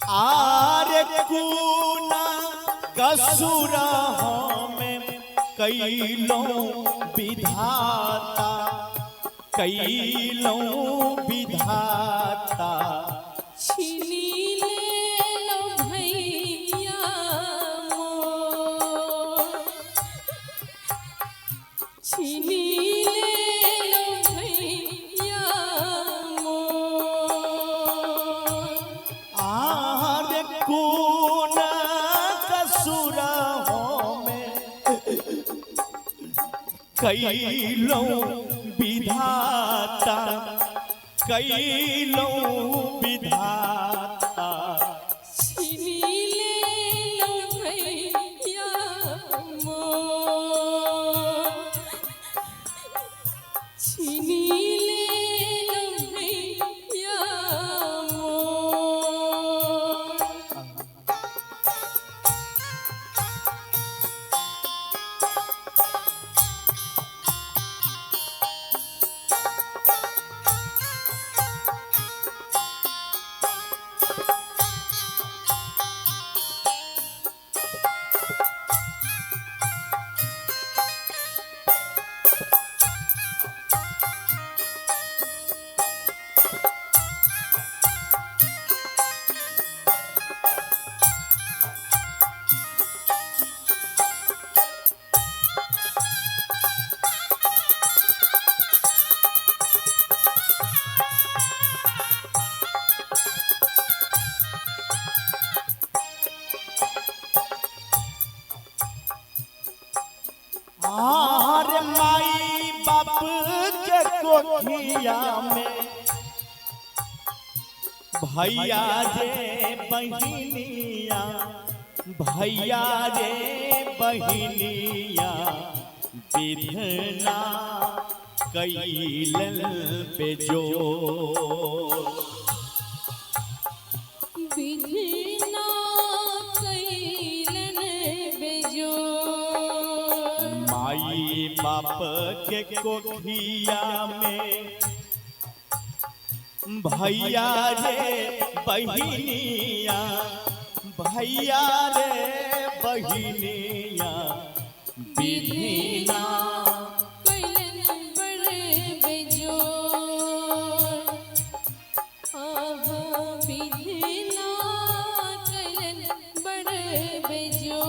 आरे कुना कसुरा में कैलो विधाता कैलो विधाता छीनी ले लो भैया मोर छीनी ले लो भैया मोर आरे कुना कसुरा में कैलो विधाता कैलो विधाता छीनी ले लो भैया मोर छीनी ले लो भैया मोर आरे माई बाप के कोठिया में भैया रे बहिनिया भैया रे बहिनिया विधना कैलन बेजोर विधना कैलन बेजोर माई बाप के कोठिया में भैया रे बहिनिया भैया रे बहिनिया विधिना कैलन बड़े बेजोर आहा विधना कैलन बड़े बेजोर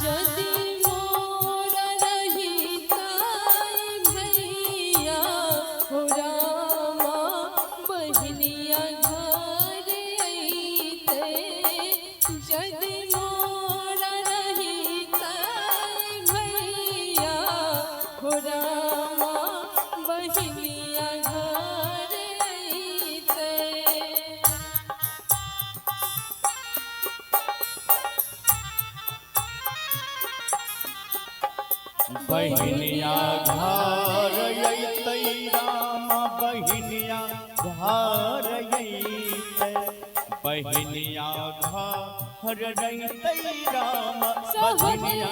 जदि मोरा रहिता भैया हो रामा बहनिया घर अइते जदि मोरा रहिता भैया हो रामा बहनिया घर अइते बहिनिया घर अइतै राम बहिनिया घर अइतै बहिनिया घर अइतै राम बहिनिया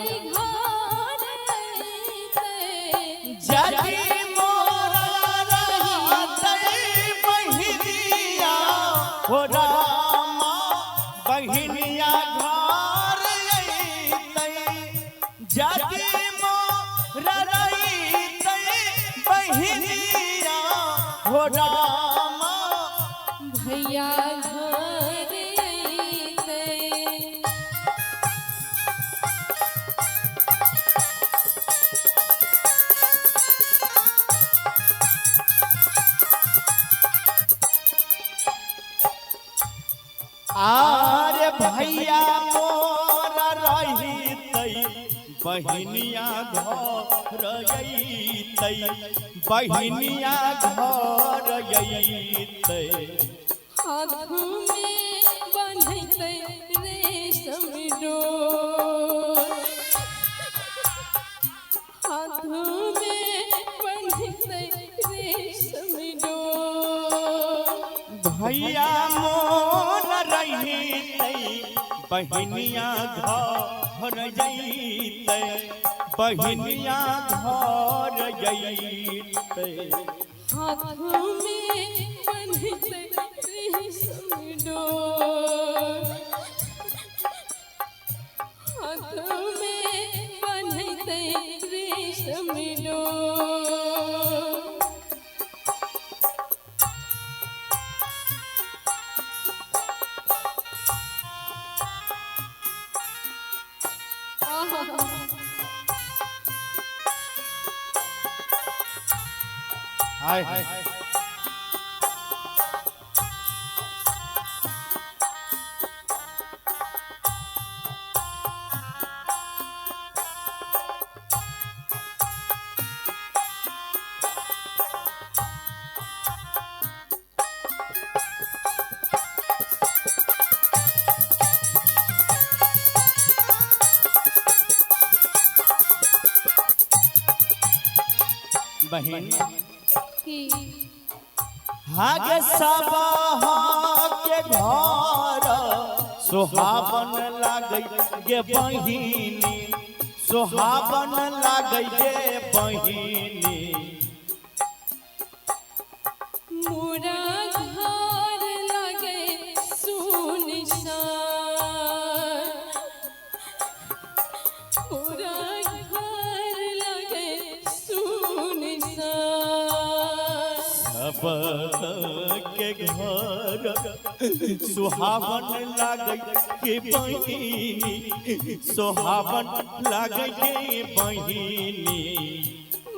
जदि मोरा रहतै बहिनिया हो राम बहिनिया घर अइतै जदि मोरा रहतै बहिनिया हो राम भैया घर अइते आरे भैया मोरा रहितै बहिनिया घर अइतै बहिनिया घर अइतै हाथ में बंधते रेशम डोर हाथ में बंधते रेशम डोर भैया मोर रही बहिनिया घर जैते बहिनिया घर जैते हाथ में बंधते रेशम डोर हाथ में बंधते रेशम डोर हाय बहन की हागे सबा के घर सुहावन लागै गे बहिनी सुहावन लागै गे बहिनी मोरा घर लगे सुनसान मोरा घर लगे सुनसान सब के घर सुहावन लागै गे बहिनी सुहावन लागै गे बहिनी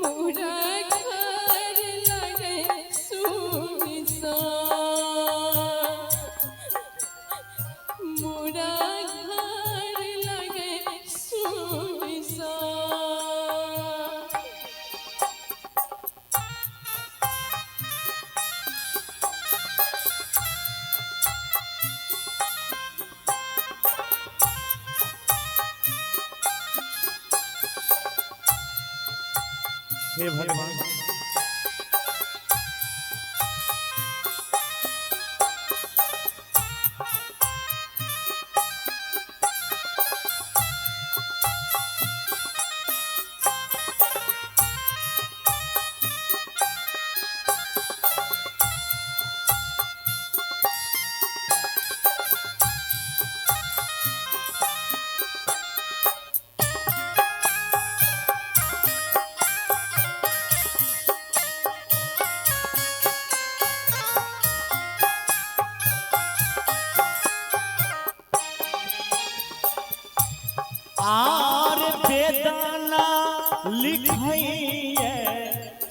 मोरा घर लगे सुनसान मोरा घर लगे सुनसान हे भगवान आर वेदना लिखइए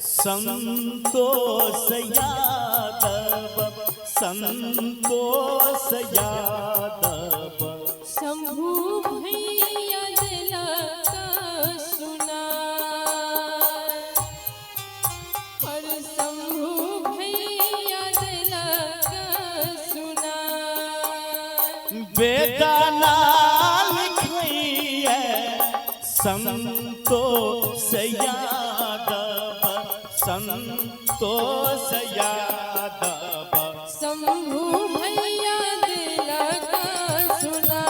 संतोष यादव संतोष यादव शंभू भैया दिला का सुना और शंभू भैया दिला का सुना वेदना लिखइए संतोष यादव संतोष यादव शंभू भैया दिला का सुना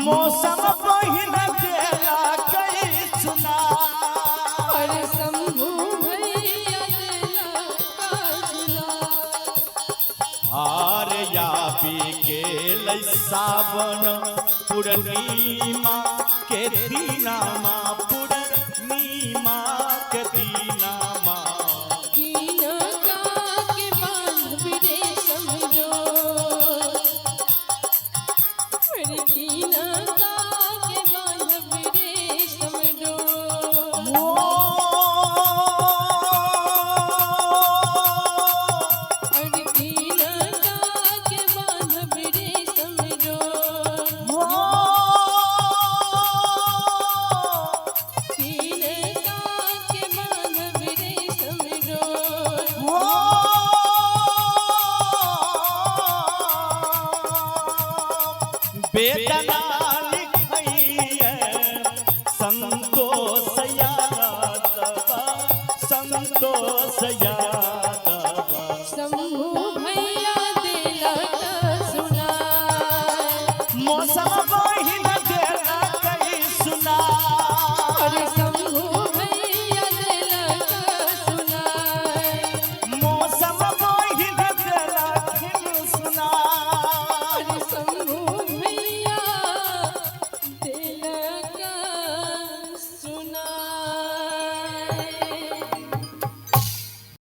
मौसम बहिन देला कई सुना और शंभू भैया दिला का सुना हार याबी गेल सावन पूर्णिमा के दीनामा पूर्णिमा के दीनामा कीना का के बांध रेशम डोर अरे कीना का के बांध रेशम डोर अरे कीना का के बांध रेशम डोर कीना का के बांध रेशम डोर वेदना लिखइए संतोष यादव संतोष यादव शंभू भैया दिला का सुना रेशम